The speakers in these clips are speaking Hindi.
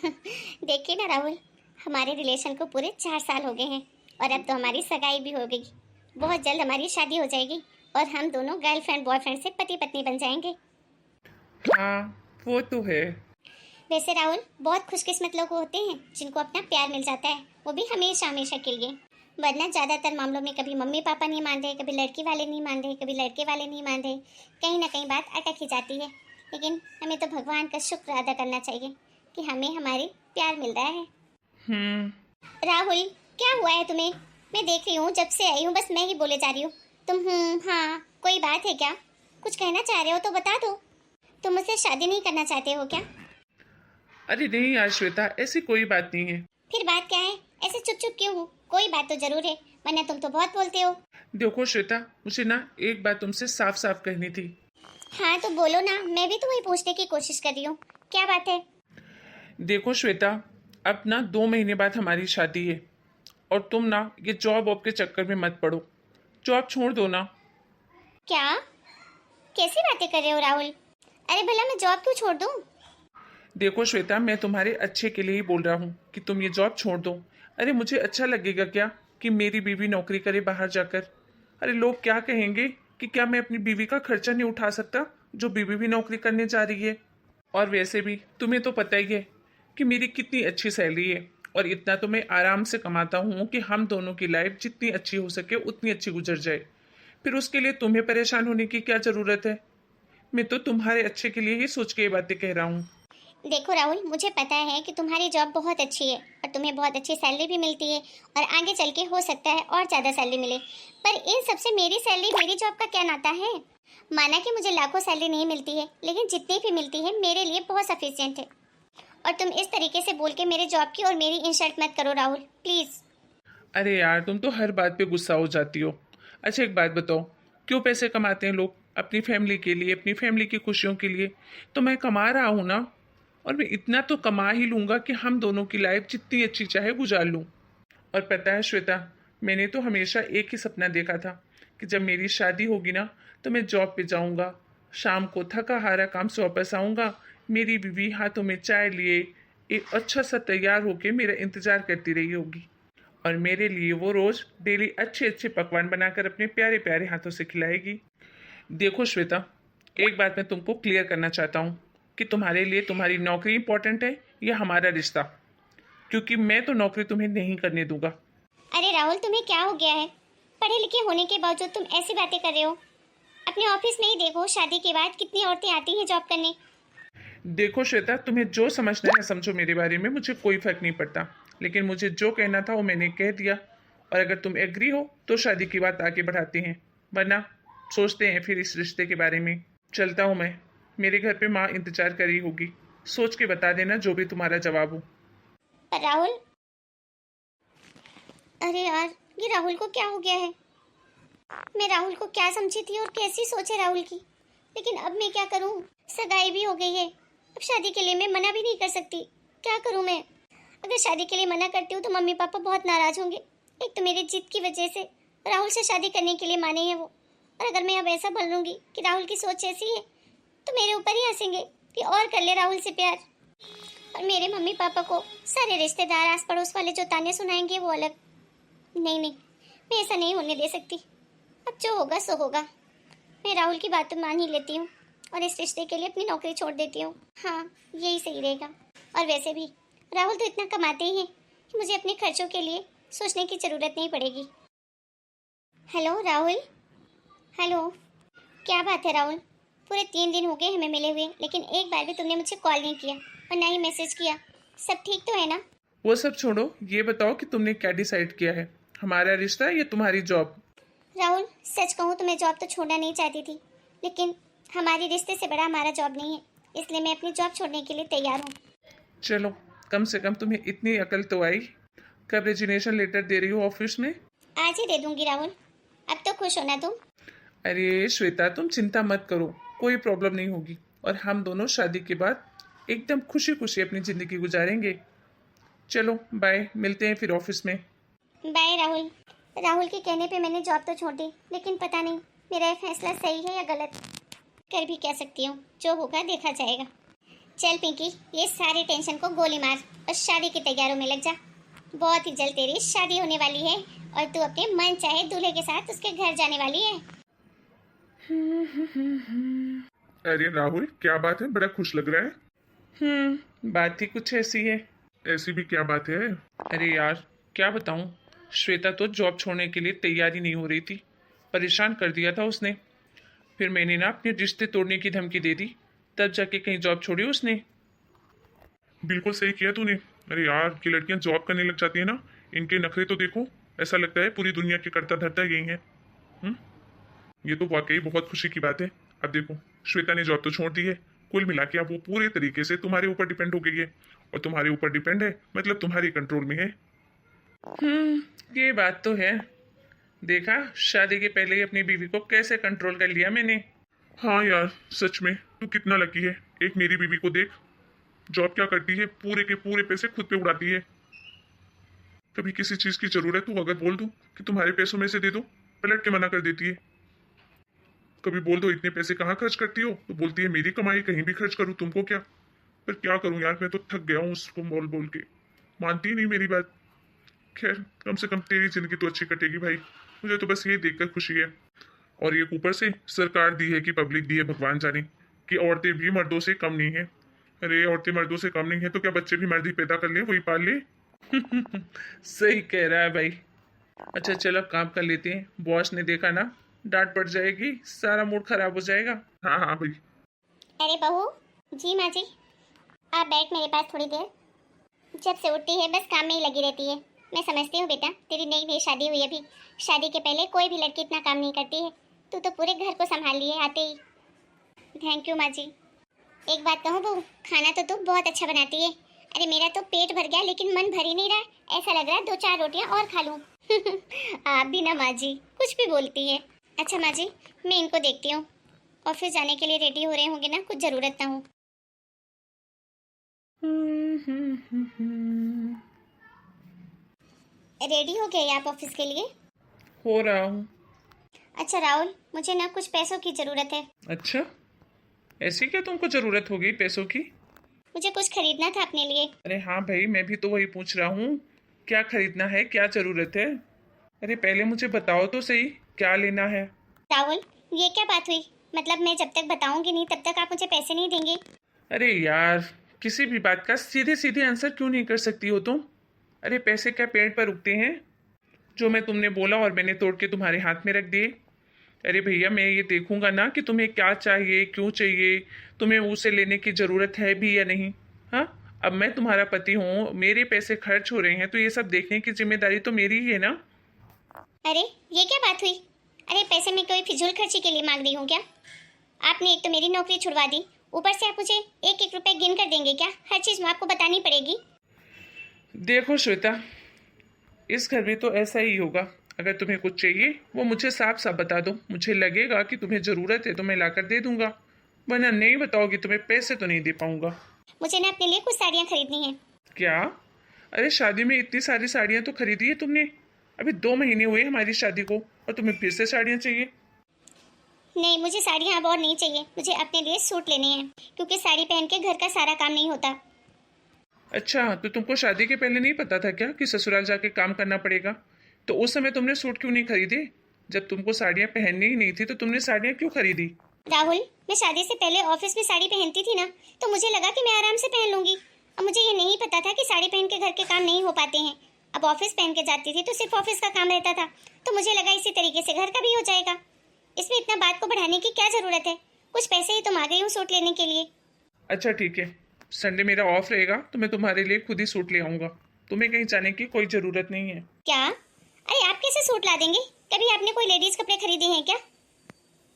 देखिए ना राहुल, हमारे रिलेशन को पूरे 4 साल हो गए हैं और अब तो हमारी सगाई भी हो गई। बहुत जल्द हमारी शादी हो जाएगी और हम दोनों गर्लफ्रेंड बॉयफ्रेंड से पति पत्नी बन जाएंगे। हाँ, वो तो है। वैसे राहुल, बहुत खुशकिस्मत लोग होते हैं जिनको अपना प्यार मिल जाता है, वो भी हमेशा हमेशा के लिए। वरना ज्यादातर मामलों में कभी मम्मी पापा नहीं मान रहे, कभी लड़की वाले नहीं मान रहे, कभी लड़के वाले नहीं मान रहे, कहीं ना कहीं बात अटक ही जाती है। लेकिन हमें तो भगवान का शुक्र अदा करना चाहिए कि हमें हमारी प्यार मिल रहा है। हम्म। राहुल, क्या हुआ है तुम्हें? मैं देख रही हूँ, जब से आई हूँ बस मैं ही बोले जा रही हूँ। तुम हाँ, कोई बात है क्या? कुछ कहना चाह रहे हो तो बता दो। तुम मुझसे शादी नहीं करना चाहते हो क्या? अरे नहीं यार श्वेता, ऐसी कोई बात नहीं है। फिर बात क्या है? ऐसे चुप चुप क्यों हो? कोई बात तो जरूर है, वरना तुम तो बहुत बोलते हो। देखो श्वेता, मुझे ना एक बात तुमसे साफ साफ कहनी थी। हाँ तो बोलो ना, मैं भी तो वही पूछने की कोशिश कर रही हूँ। क्या बात है? देखो श्वेता, अब ना 2 महीने बाद हमारी शादी है और तुम ना ये जॉब वॉब के चक्कर में मत पड़ो। जॉब छोड़ दो ना। क्या? कैसी बातें कर रहे हो राहुल? अरे भला मैं जॉब क्यों छोड़ दूँ? देखो श्वेता, मैं तुम्हारे अच्छे के लिए ही बोल रहा हूँ कि तुम ये जॉब छोड़ दो। अरे मुझे अच्छा लगेगा क्या कि मेरी बीवी नौकरी करे बाहर जाकर? अरे लोग क्या कहेंगे कि क्या मैं अपनी बीवी का खर्चा नहीं उठा सकता, जो बीवी भी नौकरी करने जा रही है। और वैसे भी तुम्हें तो पता ही है कि मेरी कितनी अच्छी सैलरी है और इतना तो मैं आराम से कमाता हूँ कि हम दोनों की लाइफ जितनी अच्छी हो सके उतनी अच्छी गुजर जाए। फिर उसके लिए तुम्हें परेशान होने की क्या ज़रूरत है? मैं तो तुम्हारे अच्छे के लिए ही सोच के ये बातें कह रहा हूँ। देखो राहुल, मुझे पता है कि तुम्हारी जॉब बहुत अच्छी है और तुम्हें बहुत अच्छी सैलरी भी मिलती है और आगे चल के हो सकता है और ज़्यादा सैलरी मिले। पर इन सबसे मेरी सैलरी मेरी जॉब का क्या नाता है? माना कि मुझे लाखों सैलरी नहीं मिलती है, लेकिन जितनी भी मिलती है मेरे लिए बहुत सफिशिएंट है। और तुम इस तरीके से बोल के मेरे जॉब की और मेरी इंसल्ट मत करो राहुल, प्लीज़। अरे यार, तुम तो हर बात पे गुस्सा हो जाती हो। अच्छा एक बात बताओ, क्यों पैसे कमाते हैं लोग? अपनी फैमिली के लिए, अपनी फैमिली की खुशियों के लिए। तो मैं कमा रहा हूँ ना, और मैं इतना तो कमा ही लूँगा कि हम दोनों की लाइफ जितनी अच्छी चाहे गुजार लूँ। और पता है श्वेता, मैंने तो हमेशा एक ही सपना देखा था कि जब मेरी शादी होगी ना तो मैं जॉब पे जाऊँगा, शाम को थका हारा काम से वापस आऊँगा, मेरी बीवी हाथों में चाय लिए एक अच्छा सा तैयार होके मेरा इंतज़ार करती रही होगी और मेरे लिए वो रोज़ डेली अच्छे अच्छे पकवान बनाकर अपने प्यारे प्यारे हाथों से खिलाएगी। देखो श्वेता, एक बात मैं तुमको क्लियर करना चाहता हूँ कि तुम्हारे लिए तुम्हारी नौकरी इंपॉर्टेंट है या हमारा रिश्ता, क्योंकि मैं तो नौकरी तुम्हें नहीं करने दूंगा। अरे राहुल, तुम्हें क्या हो गया है? पढ़े लिखे होने के बावजूद तुम ऐसी बातें कर रहे हो। अपने ऑफिस में ही देखो, शादी के बाद कितनी औरतें आती हैं जॉब करने। देखो श्वेता, तुम्हें जो समझना है समझो, मेरे बारे में मुझे कोई फर्क नहीं पड़ता, लेकिन मुझे जो कहना था वो मैंने कह दिया। और अगर तुम एग्री हो तो शादी की बात आगे बढ़ाते हैं, वरना सोचते हैं फिर इस रिश्ते के बारे में। चलता हूँ मैं, मेरे घर पे माँ इंतजार कर रही होगी। सोच के बता देना जो भी तुम्हारा जवाब हो। पर राहुल, अरे यार, ये राहुल को क्या हो गया है? मैं राहुल को क्या समझी थी और कैसी सोच है राहुल की। लेकिन अब मैं क्या करूं? सगाई भी हो गई है, अब शादी के लिए मैं मना भी नहीं कर सकती। क्या करूं मैं? अगर शादी के लिए मना करती हूँ तो मम्मी पापा बहुत नाराज होंगे। एक तो मेरी जिद की वजह से राहुल से शादी करने के लिए माने हैं वो, और अगर मैं अब ऐसा बोलूंगी कि राहुल की सोच ऐसी है तो मेरे ऊपर ही हंसेंगे कि और कर ले राहुल से प्यार। और मेरे मम्मी पापा को सारे रिश्तेदार आस पड़ोस वाले जो ताने सुनाएंगे वो अलग। नहीं नहीं, मैं ऐसा नहीं होने दे सकती। अब जो होगा सो होगा। मैं राहुल की बात तो मान ही लेती हूँ और इस रिश्ते के लिए अपनी नौकरी छोड़ देती हूँ। हाँ, यही सही रहेगा। और वैसे भी राहुल तो इतना कमाते ही हैं कि मुझे अपने खर्चों के लिए सोचने की ज़रूरत नहीं पड़ेगी। Hello Rahul, hello. क्या बात है राहुल? पूरे 3 दिन हो गए हमें मिले हुए, लेकिन एक बार भी तुमने मुझे कॉल नहीं किया और ना ही मैसेज किया। सब ठीक तो है ना? वो सब छोड़ो, ये बताओ कि तुमने क्या डिसाइड किया है, हमारा रिश्ता या तुम्हारी जॉब? राहुल, सच कहूँ तो मैं जॉब तो छोड़ना नहीं चाहती थी, लेकिन हमारे रिश्ते से बड़ा हमारा जॉब नहीं है, इसलिए मैं अपनी जॉब छोड़ने के लिए तैयार हूँ। चलो, कम से कम तुम्हें इतनी अकल तो आई। कब रेजिग्नेशन लेटर दे रही हो ऑफिस में? आज ही दे दूंगी राहुल। अब तो खुश हो ना तुम? अरे श्वेता, तुम चिंता मत करो, कोई प्रॉब्लम नहीं होगी और हम दोनों शादी के बाद एकदम खुशी खुशी अपनी ज़िंदगी गुजारेंगे। चलो बाय, मिलते हैं फिर ऑफिस में। बाय राहुल। राहुल के कहने पे मैंने जॉब तो छोड़ दी, लेकिन पता नहीं मेरा ये फैसला सही है या गलत। कर भी कह सकती हूँ, जो होगा देखा जाएगा। चल पिंकी, ये सारी टेंशन को गोली मार और शादी की तैयारियों में लग जा। बहुत ही जल्द तेरी शादी होने वाली है और तू अपने मन चाहे दूल्हे के साथ उसके घर जाने वाली है। अरे राहुल, क्या बात है? बड़ा खुश लग रहा है। बात ही कुछ ऐसी है। ऐसी भी क्या बात है? अरे यार, क्या बताऊं, श्वेता तो जॉब छोड़ने के लिए तैयारी नहीं हो रही थी। परेशान कर दिया था उसने। फिर मैंने ना अपने रिश्ते तोड़ने की धमकी दे दी, तब जाके कहीं जॉब छोड़ी उसने। बिल्कुल सही किया तूने। अरे यार, ये लड़कियां जॉब करने लग जाती है ना, इनके नखरे तो देखो, ऐसा लगता है पूरी दुनिया के करता धरता यही है। ये तो वाकई बहुत खुशी की बात है। अब देखो, श्वेता ने जॉब तो छोड़ दी है, कुल मिला के अब वो पूरे तरीके से तुम्हारे ऊपर डिपेंड हो गई है, और तुम्हारे ऊपर डिपेंड है मतलब तुम्हारे कंट्रोल में है। ये बात तो है। देखा, शादी के पहले ही अपनी बीवी को कैसे कंट्रोल कर लिया मैंने। हाँ यार, सच में तू कितना लकी है। एक मेरी बीवी को देख, जॉब क्या करती है, पूरे के पूरे पैसे खुद पे उड़ाती है। कभी किसी चीज की जरूरत हो, अगर बोल दूं कि तुम्हारे पैसों में से दे दो, पलट के मना कर देती है। कभी बोल दो इतने पैसे कहाँ खर्च करती हो, तो बोलती है मेरी कमाई कहीं भी खर्च करूँ, तुमको क्या। पर क्या करूँ यार, मैं तो थक गया हूँ उसको बोल बोल के, मानती ही नहीं मेरी बात। खैर, कम से कम तेरी जिंदगी तो अच्छी कटेगी भाई, मुझे तो बस ये देखकर खुशी है। और ये ऊपर से सरकार दी है कि पब्लिक दी है, भगवान जाने, कि औरतें भी मर्दों से कम नहीं है। अरे औरतें मर्दों से कम नहीं है तो क्या बच्चे भी मर्द ही पैदा कर ले, वही पाल ले। सही कह रहा है भाई। अच्छा चलो, काम कर लेते हैं। बॉस ने देखा ना, डांट पड़ जाएगी, सारा मूड खराब हो जाएगा। हाँ हाँ भाई। अरे बहू जी, माँ जी, आप बैठ मेरे पास थोड़ी देर। जब से उठती है बस काम में ही लगी रहती है। मैं समझती हूँ बेटा, तेरी नई नई शादी हुई, अभी शादी के पहले कोई भी लड़की इतना काम नहीं करती है। तू तो पूरे घर को संभाल ली है आते ही। थैंक यू माँ जी। एक बात कहूँ बहू, खाना तो तू बहुत अच्छा बनाती है। अरे मेरा तो पेट भर गया, लेकिन मन भर ही नहीं रहा है। ऐसा लग रहा है 2-4 रोटियां और खा लूं। आप भी ना माँ जी, कुछ भी बोलती है। अच्छा माँ जी, मैं इनको देखती हूँ। ऑफिस जाने के लिए रेडी हो रहे होंगे ना, कुछ ज़रूरत ना हो। रेडी हो गए आप ऑफिस के लिए? हो रहा हूँ। अच्छा राहुल, मुझे ना कुछ पैसों की ज़रूरत है। अच्छा, ऐसी क्या तुमको जरूरत होगी पैसों की? मुझे कुछ खरीदना था अपने लिए। अरे हाँ भाई, मैं भी तो वही पूछ रहा हूँ, क्या खरीदना है, क्या जरूरत है? अरे पहले मुझे बताओ तो सही, क्या लेना है? राहुल, ये क्या बात हुई? मतलब मैं जब तक बताऊंगी नहीं तब तक आप मुझे पैसे नहीं देंगे? अरे यार, किसी भी बात का सीधे सीधे आंसर क्यों नहीं कर सकती हो तुम? अरे पैसे क्या पेड़ पर उगते हैं? जो मैं तुमने बोला और मैंने तोड़ के तुम्हारे हाथ में रख दिए। अरे भैया, मैं ये देखूंगा ना कि तुम्हें क्या चाहिए, क्यों चाहिए, तुम्हें उसे लेने की ज़रूरत है भी या नहीं। हाँ, अब मैं तुम्हारा पति हूँ, मेरे पैसे खर्च हो रहे हैं, तो ये सब देखने की जिम्मेदारी तो मेरी ही है ना। अरे ये क्या बात हुई? अरे पैसे मैं कोई फिजूल खर्ची के लिए मांग रही हूँ क्या? आपने एक तो मेरी नौकरी छुड़वा दी, ऊपर से आप मुझे 1-1 रुपए गिन कर देंगे क्या? हर चीज़ आपको बतानी पड़ेगी। देखो श्वेता, इस घर में तो ऐसा ही होगा। अगर तुम्हें कुछ चाहिए वो मुझे साफ साफ बता दो, मुझे लगेगा कि तुम्हें ज़रूरत है तो मैं लाकर दे दूंगा, वरना नहीं बताओगी तो मैं पैसे तो नहीं दे पाऊंगा। मुझे ना अपने लिए कुछ साड़ियाँ खरीदनी है। क्या? अरे शादी में इतनी सारी साड़ियाँ तो खरीदी है तुमने? अभी 2 महीने हुए हमारी शादी को और तुम्हें फिर से साड़ियाँ चाहिए? नहीं, मुझे साड़ियाँ अब और नहीं चाहिए। मुझे अपने लिए सूट लेने हैं, क्योंकि साड़ी पहन के घर का सारा काम नहीं होता। अच्छा, तो तुमको शादी के पहले नहीं पता था क्या कि ससुराल जाके काम करना पड़ेगा? तो उस समय तुमने सूट क्यों नहीं खरीदे? जब तुमको साड़ियाँ पहननी ही नहीं थी तो तुमने साड़ियाँ क्यों खरीदी? राहुल, मैं शादी से पहले ऑफिस में साड़ी पहनती थी ना, तो मुझे लगा कि मैं आराम से पहन लूंगी। अब मुझे ये नहीं पता था कि साड़ी पहन के घर के काम नहीं हो पाते हैं। अब ऑफिस पहन के जाती थी तो सिर्फ ऑफिस का काम रहता था, तो मुझे लगा इसी तरीके से घर का भी हो जाएगा। इसमें इतना बात को बढ़ाने की क्या जरूरत है? कुछ पैसे ही तो मांग रही हूँ सूट लेने के लिए। अच्छा ठीक है, संडे मेरा ऑफ रहेगा तो मैं तुम्हारे लिए खुद ही सूट ले आऊँगा। तुम्हें कहीं जाने की कोई ज़रूरत नहीं है। क्या? अरे आप कैसे सूट ला देंगे? कभी आपने कोई लेडीज कपड़े खरीदे हैं क्या?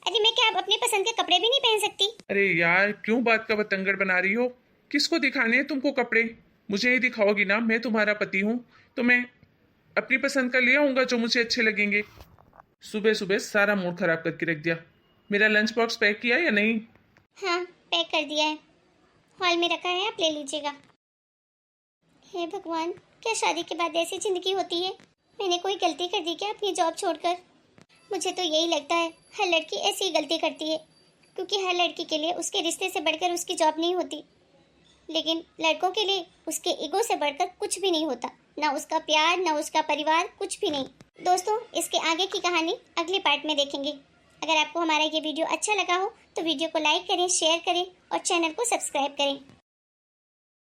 अरे मैं क्या अब अपने पसंद के कपड़े भी नहीं पहन सकती? अरे यार, क्यों बात का बतंगड़ बना रही हो? किसको दिखाने हैं तुमको कपड़े? मुझे ही दिखाओगी ना, मैं तुम्हारा पति हूँ, तो मैं अपनी पसंद का ले आऊँगा जो मुझे अच्छे लगेंगे। सुबह सुबह सारा मूड खराब करके रख दिया। मेरा लंच बॉक्स पैक किया या नहीं? हाँ, पैक कर दिया है, हॉल में रखा है, आप ले लीजिएगा। हे भगवान, क्या शादी के बाद ऐसी जिंदगी होती है? मैंने कोई गलती कर दी क्या अपनी जॉब छोड़कर? मुझे तो यही लगता है, हर लड़की ऐसी ही गलती करती है, क्योंकि हर लड़की के लिए उसके रिश्ते से बढ़कर उसकी जॉब नहीं होती। लेकिन लड़कों के लिए उसके ईगो से बढ़कर कुछ भी नहीं होता, ना उसका प्यार, ना उसका परिवार, कुछ भी नहीं। दोस्तों, इसके आगे की कहानी अगले पार्ट में देखेंगे। अगर आपको हमारा ये वीडियो अच्छा लगा हो तो वीडियो को लाइक करें, शेयर करें और चैनल को सब्सक्राइब करें।